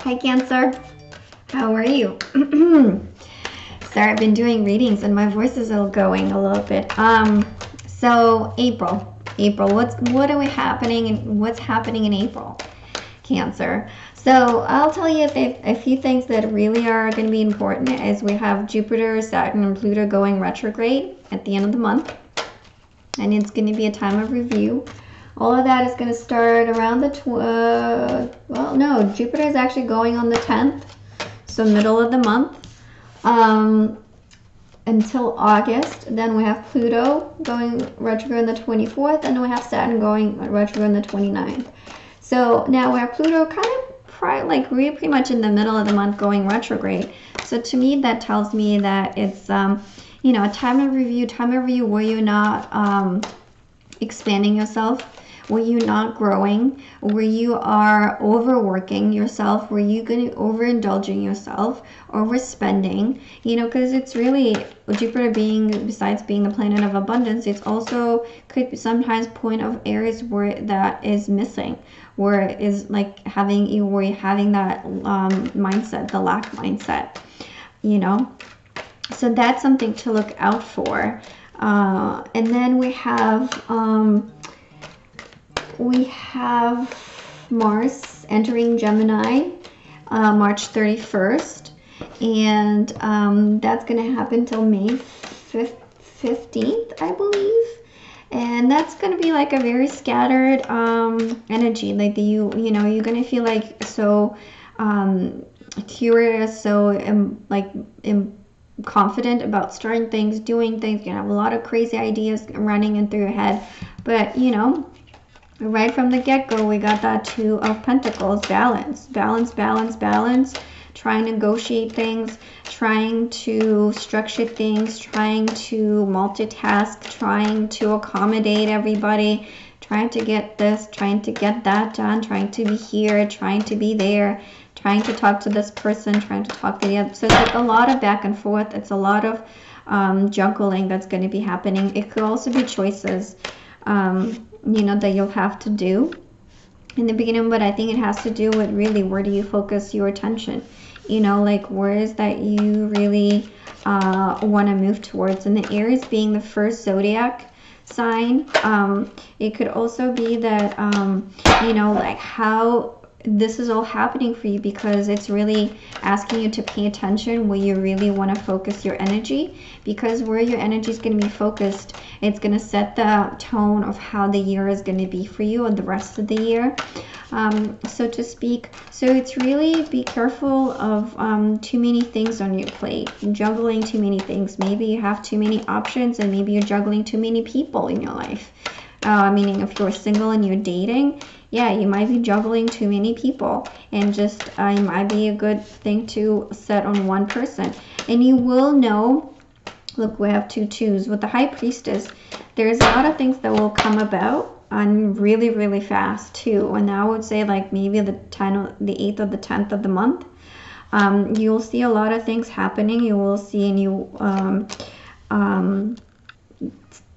Hi Cancer, how are you? Sorry, I've been doing readings and my voice is all going a little bit. So April, what are we happening and what's happening in April? Cancer. So I'll tell you a few things that really are going to be important as we have Jupiter, Saturn, and Pluto going retrograde at the end of the month, and it's going to be a time of review. All of that is going to start around the Jupiter is actually going on the 10th, so middle of the month, until August. Then we have Pluto going retrograde on the 24th, and then we have Saturn going retrograde on the 29th. So now we have Pluto kind of pretty much in the middle of the month going retrograde. So to me, that tells me that it's a time of review where you're not expanding yourself, where you're not growing, where you are overworking yourself, where you're going to overindulging yourself, overspending, because it's really Jupiter being, besides being the planet of abundance, it's also could sometimes point of areas where that is missing, where it is like having that mindset, the lack mindset, so that's something to look out for. And then we have Mars entering Gemini March 31st, and that's going to happen till May 15th, I believe. And that's going to be like a very scattered energy, like you're going to feel like so curious, so confident about starting things, doing things. You're going to have a lot of crazy ideas running in through your head, but right from the get-go, we got that Two of Pentacles, balance, trying to negotiate things, trying to structure things, trying to multitask, trying to accommodate everybody, trying to get this, trying to get that done, trying to be here, trying to be there, trying to talk to this person, trying to talk to the other. So it's like a lot of back and forth. It's a lot of juggling that's going to be happening. It could also be choices that you'll have to do in the beginning, but I think it has to do with really where do you focus your attention, where is that you really want to move towards. And the Aries being the first zodiac sign, it could also be that how this is all happening for you, because it's really asking you to pay attention where you really want to focus your energy, because where your energy is going to be focused, it's going to set the tone of how the year is going to be for you and the rest of the year, so to speak. So it's really be careful of too many things on your plate, juggling too many things. Maybe you have too many options, and maybe you're juggling too many people in your life. Meaning if you're single and you're dating, yeah, you might be juggling too many people, and just it might be a good thing to set on one person. And you will know, look, we have 2 twos with the High Priestess. There's a lot of things that will come about on really, really fast too. And I would say like maybe the 8th or the 10th of the month, you'll see a lot of things happening. You will see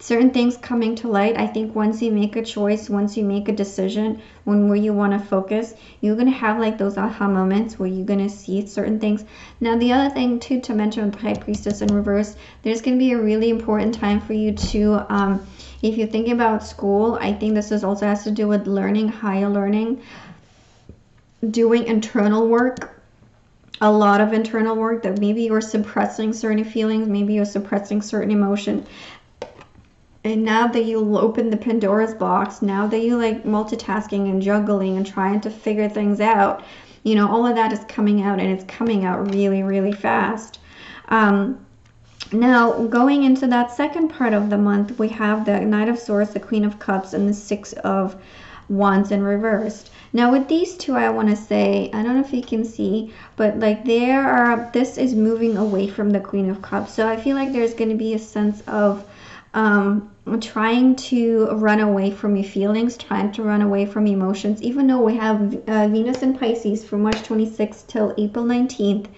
certain things coming to light. I think once you make a choice, once you make a decision on where you want to focus, you're going to have like those aha moments where you're going to see certain things. Now, the other thing too to mention with the High Priestess in reverse, there's going to be a really important time for you to, if you're thinking about school, I think this also has to do with learning, higher learning, doing internal work, a lot of internal work, that maybe you're suppressing certain feelings, maybe you're suppressing certain emotion. And now that you open the Pandora's box, now that you like multitasking and juggling and trying to figure things out, all of that is coming out, and it's coming out really, really fast. Now, going into that second part of the month, we have the Knight of Swords, the Queen of Cups, and the Six of Wands in reversed. Now, with these two, I want to say, I don't know if you can see, but like this is moving away from the Queen of Cups. So I feel like there's going to be a sense of trying to run away from your feelings, trying to run away from emotions, even though we have Venus in Pisces from March 26th till April 19th.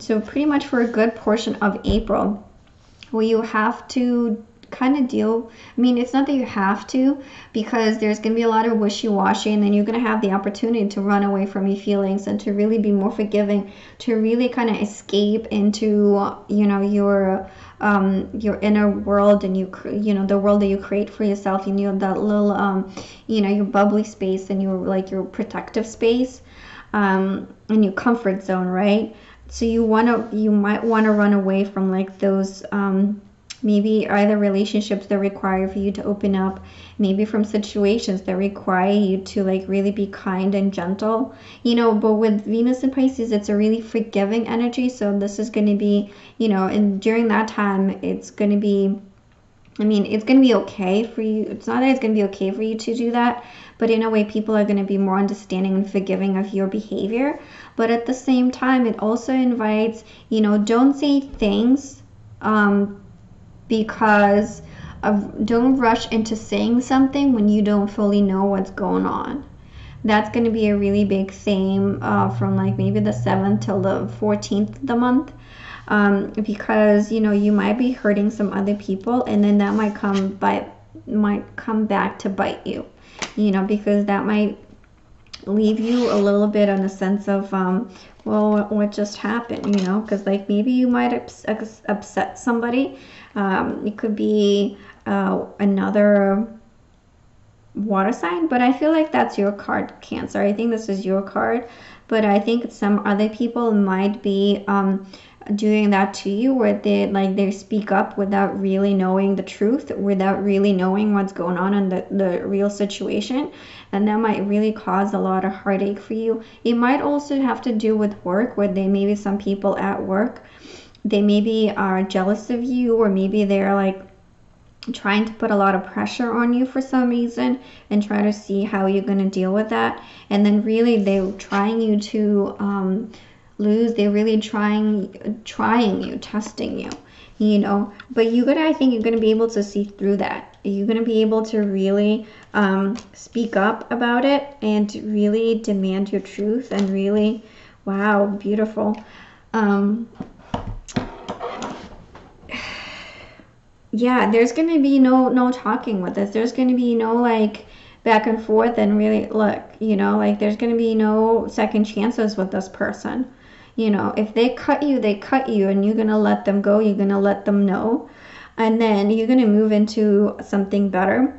So pretty much for a good portion of April, where you have to kind of deal. I mean, it's not that you have to, because there's going to be a lot of wishy-washy, and then you're going to have the opportunity to run away from your feelings and to really be more forgiving, to really kind of escape into, you know, your inner world, and you know, the world that you create for yourself, and you know, that little you know, your bubbly space, and your like your protective space, and your comfort zone, right? So you might want to run away from like those maybe either relationships that require for you to open up, maybe from situations that require you to like really be kind and gentle, you know. But with Venus and Pisces, it's a really forgiving energy, so this is going to be, you know, and during that time it's going to be, I mean, it's going to be okay for you. It's not that it's going to be okay for you to do that, but in a way, people are going to be more understanding and forgiving of your behavior. But at the same time, it also invites, you know, don't say things because don't rush into saying something when you don't fully know what's going on. That's going to be a really big theme from like maybe the 7th till the 14th of the month. Because, you know, you might be hurting some other people, and then that might come back to bite you, you know, because that might leave you a little bit on a sense of well, what just happened, you know, because like maybe you might upset somebody. It could be another water sign, but I feel like that's your card, Cancer. I think this is your card, but I think some other people might be doing that to you, where they speak up without really knowing the truth, without really knowing what's going on in the real situation, and that might really cause a lot of heartache for you. It might also have to do with work, where they maybe some people at work, they maybe are jealous of you, or maybe they're like trying to put a lot of pressure on you for some reason, and try to see how you're going to deal with that. And then really they're trying you to lose. They're really trying you, testing you, you know. But I think you're gonna be able to see through that. You're gonna be able to really speak up about it, and really demand your truth, and really, wow, beautiful. Yeah, there's gonna be no talking with this. There's gonna be no like back and forth, and really look, you know, like there's gonna be no second chances with this person. You know, if they cut you, they cut you, and you're going to let them go. You're going to let them know. And then you're going to move into something better.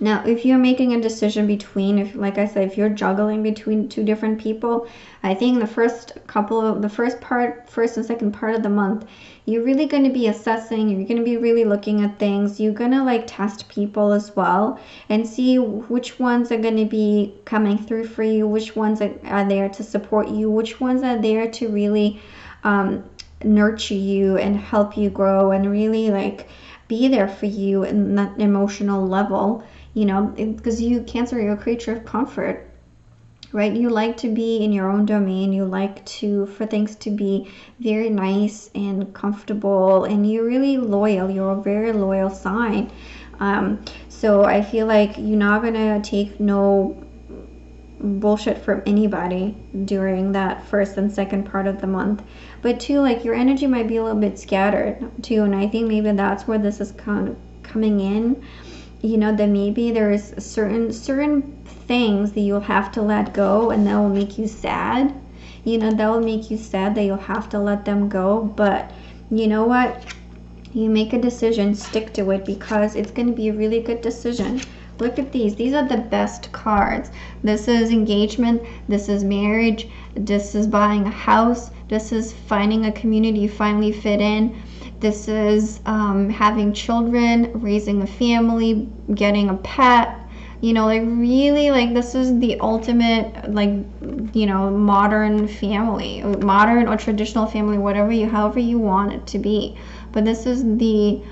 Now, if you're making a decision between, like I said, if you're juggling between two different people, I think the first and second part of the month, you're really going to be assessing, you're going to be really looking at things. You're going to like test people as well, and see which ones are going to be coming through for you, which ones are there to support you, which ones are there to really nurture you and help you grow, and really like be there for you in that emotional level. You know, because you, Cancer, you're a creature of comfort, right? You like to be in your own domain. You like for things to be very nice and comfortable, and you're really loyal. You're a very loyal sign. So I feel like you're not gonna take no bullshit from anybody during that first and second part of the month. But too, like your energy might be a little bit scattered too, and I think maybe that's where this is kind of coming in. You know, that maybe there's certain things that you'll have to let go, and that will make you sad. You know, that will make you sad that you'll have to let them go. But you know what? You make a decision, stick to it, because it's going to be a really good decision. Look at these. These are the best cards. This is engagement. This is marriage. This is buying a house. This is finding a community you finally fit in. This is having children, raising a family, getting a pet. You know, like really, like this is the ultimate, like, you know, modern family, modern or traditional family, however you want it to be. But this is the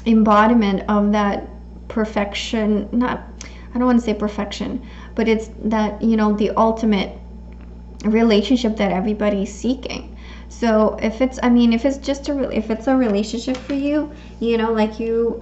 embodiment of that perfection. I don't want to say perfection, but it's that, you know, the ultimate relationship that everybody's seeking. So if it's a relationship for you, you know, like you're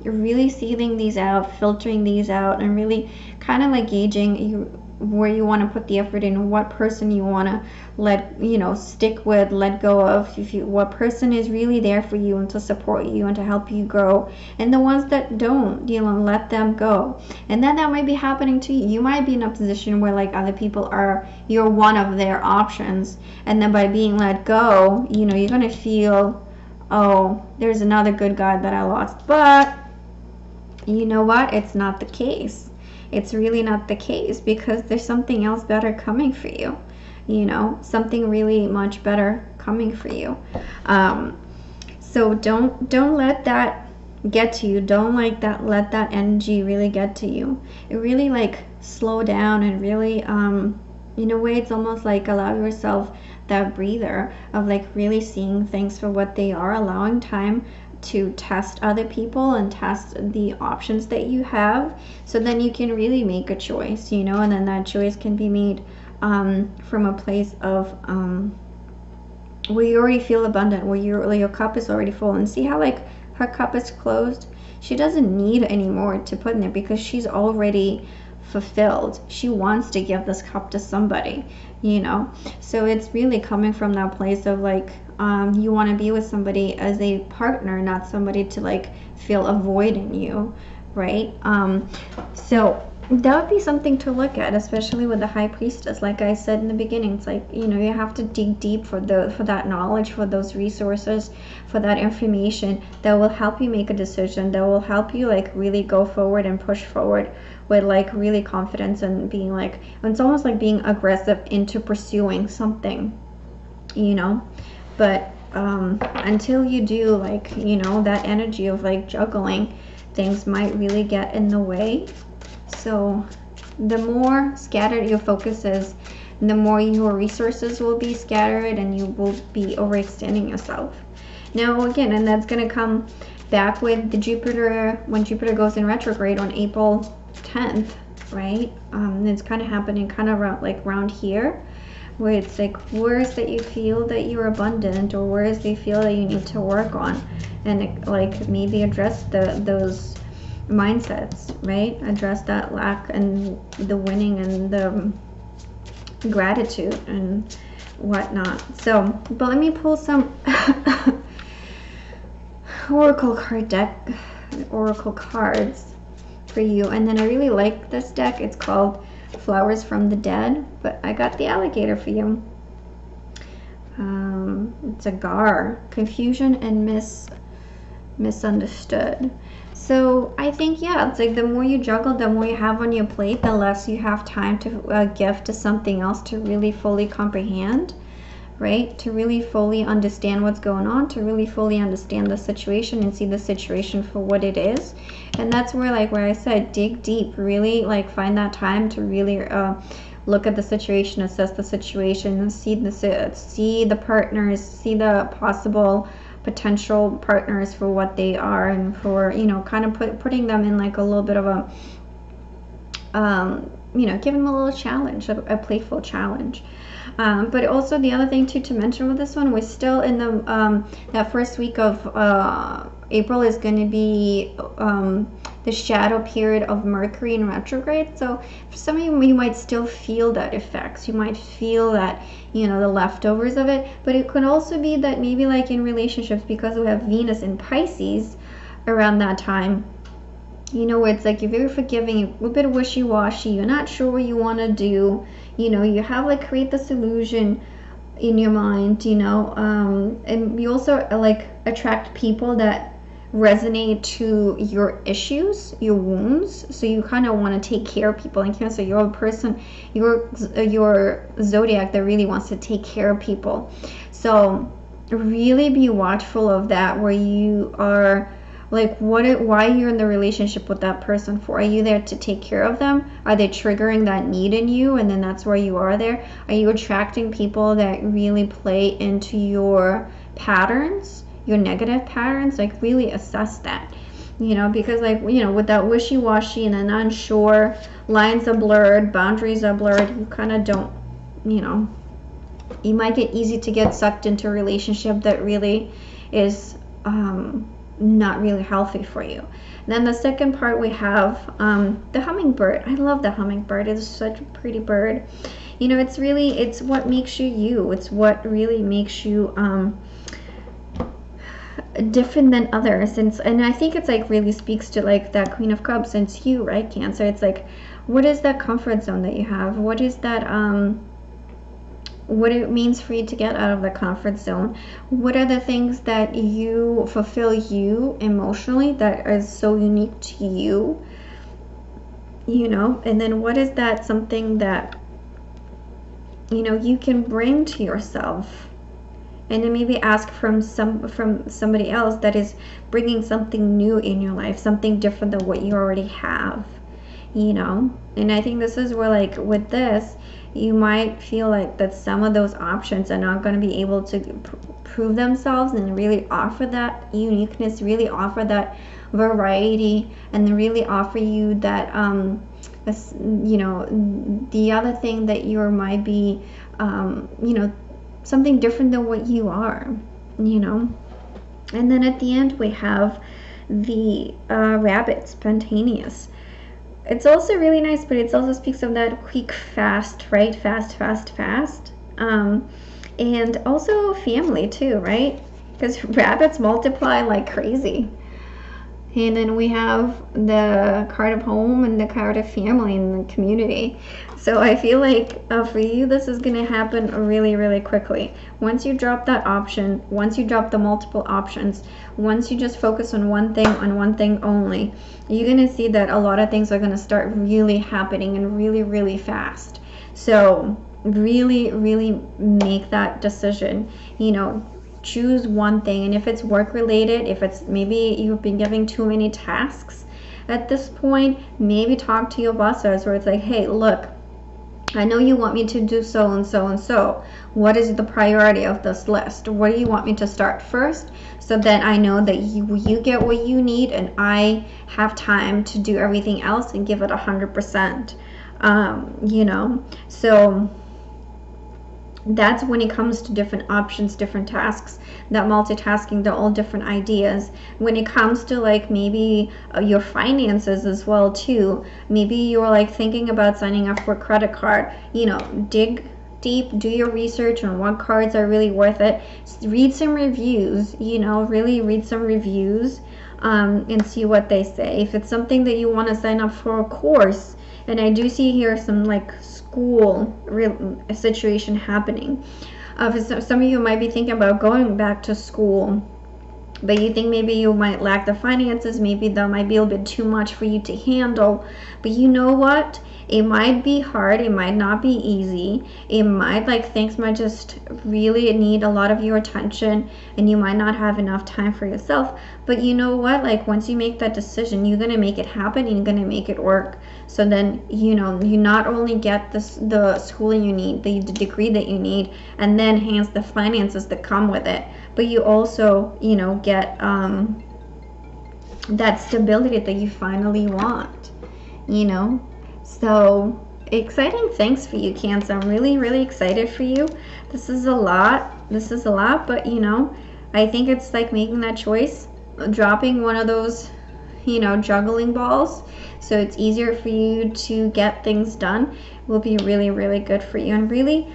really sealing these out, filtering these out, and really kind of like gauging. where you want to put the effort in, what person you want to stick with, let go of, what person is really there for you and to support you and to help you grow, and the ones that don't, let them go. And then that might be happening to you. You might be in a position where like other people are, you're one of their options, and then by being let go, you're going to feel, oh, there's another good guy that I lost. But you know what? It's not the case. It's really not the case, because there's something else better coming for you. Something really much better coming for you. So don't let that get to you. Don't let that energy really get to you. It really like slow down and really in a way it's almost like allow yourself that breather of like really seeing things for what they are, allowing time to test other people and test the options that you have, so then you can really make a choice, and then that choice can be made from a place of where you already feel abundant, where your cup is already full. And see how like her cup is closed? She doesn't need any more to put in there because she's already fulfilled. She wants to give this cup to somebody, so it's really coming from that place of like you want to be with somebody as a partner, not somebody to like feel a void in you, right? So that would be something to look at, especially with the High Priestess. Like I said in the beginning, it's like you have to dig deep for that knowledge, for those resources, for that information that will help you make a decision, that will help you like really go forward and push forward with like really confidence and being like, it's almost like being aggressive into pursuing something, but until you do, like that energy of like juggling things might really get in the way. So the more scattered your focus is, the more your resources will be scattered and you will be overextending yourself. Now again, and that's going to come back with the Jupiter, when Jupiter goes in retrograde on April 10th, right? It's kind of happening kind of around here, where it's like words that you feel that you're abundant, or words that you feel that you need to work on, and like maybe address those mindsets, right? Address that lack and the winning and the gratitude and whatnot. So, but let me pull some oracle cards for you. And then I really like this deck. It's called Flowers from the Dead, but I got the alligator for you. It's a Gar, confusion and misunderstood. So I think, yeah, it's like the more you juggle, the more you have on your plate, the less you have time to give to something else to really fully comprehend, right? To really fully understand what's going on, to really fully understand the situation and see the situation for what it is. And that's where, like where I said, dig deep, really like find that time to really look at the situation, assess the situation, see the partners, see the possible potential partners for what they are, and for kind of putting them in like a little bit of a giving them a little challenge, a playful challenge. But also the other thing too to mention with this one, we're still in the that first week of April is going to be the shadow period of Mercury in retrograde. So for some of you might still feel that effects. You might feel that, the leftovers of it. But it could also be that maybe like in relationships, because we have Venus in Pisces around that time, where it's like you're very forgiving, a little bit of wishy-washy, you're not sure what you want to do, you have like create this illusion in your mind, and you also like attract people that resonate to your issues, your wounds. So you kind of want to take care of people in Cancer. You're a person, your zodiac that really wants to take care of people. So really be watchful of that, where you are like why you're in the relationship with that person for. Are you there to take care of them? Are they triggering that need in you, and then that's where you are there? Are you attracting people that really play into your patterns, your negative patterns? Like really assess that, because like with that wishy-washy and then unsure, lines are blurred, boundaries are blurred, you kind of don't, you might get easy to get sucked into a relationship that really is not really healthy for you. Then the second part, we have the hummingbird. I love the hummingbird. It's such a pretty bird. You know, it's what makes you you. It's what really makes you different than others. And I think it's like really speaks to like that Queen of Cups, and it's you, right, Cancer? It's like, what is that comfort zone that you have? What is that what it means for you to get out of the comfort zone? What are the things that you fulfill you emotionally that is so unique to you, you know? And then what is that something that, you know, you can bring to yourself, and then maybe ask from somebody else that is bringing something new in your life, something different than what you already have, you know? And I think this is where, like, with this, you might feel like that some of those options are not going to be able to prove themselves and really offer that uniqueness, really offer that variety, and really offer you that you know, the other thing that you might be you know, something different than what you are, you know. And then at the end we have the rabbit, spontaneous. It's also really nice, but it also speaks of that quick, fast, right? Fast. And also family too, right? Because rabbits multiply like crazy. And then we have the card of home and the card of family and the community. So I feel like for you, this is going to happen really, really quickly. Once you drop that option, once you drop the multiple options, once you just focus on one thing only, you're going to see that a lot of things are going to start really happening and really, really fast. So really, really make that decision, you know. Choose one thing, and if it's work related, if it's maybe you've been giving too many tasks at this point, maybe talk to your bosses where it's like, hey, look, I know you want me to do so and so and so. What is the priority of this list? What do you want me to start first? So then I know that you get what you need, and I have time to do everything else and give it 100%. You know, so that's when it comes to different options, different tasks, that multitasking, they're all different ideas. When it comes to like maybe your finances as well too, maybe you're like thinking about signing up for a credit card, you know, dig deep, do your research on what cards are really worth it. Read some reviews, you know, really read some reviews and see what they say. If it's something that you want to sign up for a course, and I do see here some like school situation happening. Some of you might be thinking about going back to school, but you think maybe you might lack the finances, maybe that might be a little bit too much for you to handle. But you know what? It might be hard, it might not be easy, it might, like, things might just really need a lot of your attention, and you might not have enough time for yourself. But you know what, like, once you make that decision, you're gonna make it happen and you're gonna make it work. So then, you know, you not only get the schooling you need, the degree that you need, and then hence the finances that come with it, but you also, you know, get that stability that you finally want, you know. So exciting things for you, Cancer. I'm really, really excited for you. This is a lot, but you know, I think it's like making that choice, dropping one of those, you know, juggling balls, so it's easier for you to get things done, will be really, really good for you. And really,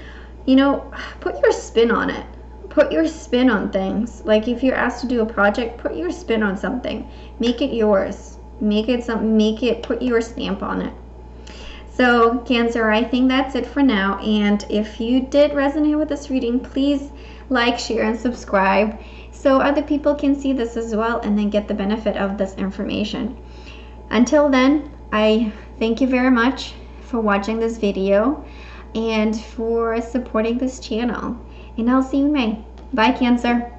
you know, put your spin on it. Put your spin on things. Like if you're asked to do a project, put your spin on something. Make it yours. Make it something. Make it. Put your stamp on it. So Cancer, I think that's it for now. And if you did resonate with this reading, please like, share, and subscribe so other people can see this as well and then get the benefit of this information. Until then, I thank you very much for watching this video and for supporting this channel. And I'll see you in May. Bye, Cancer.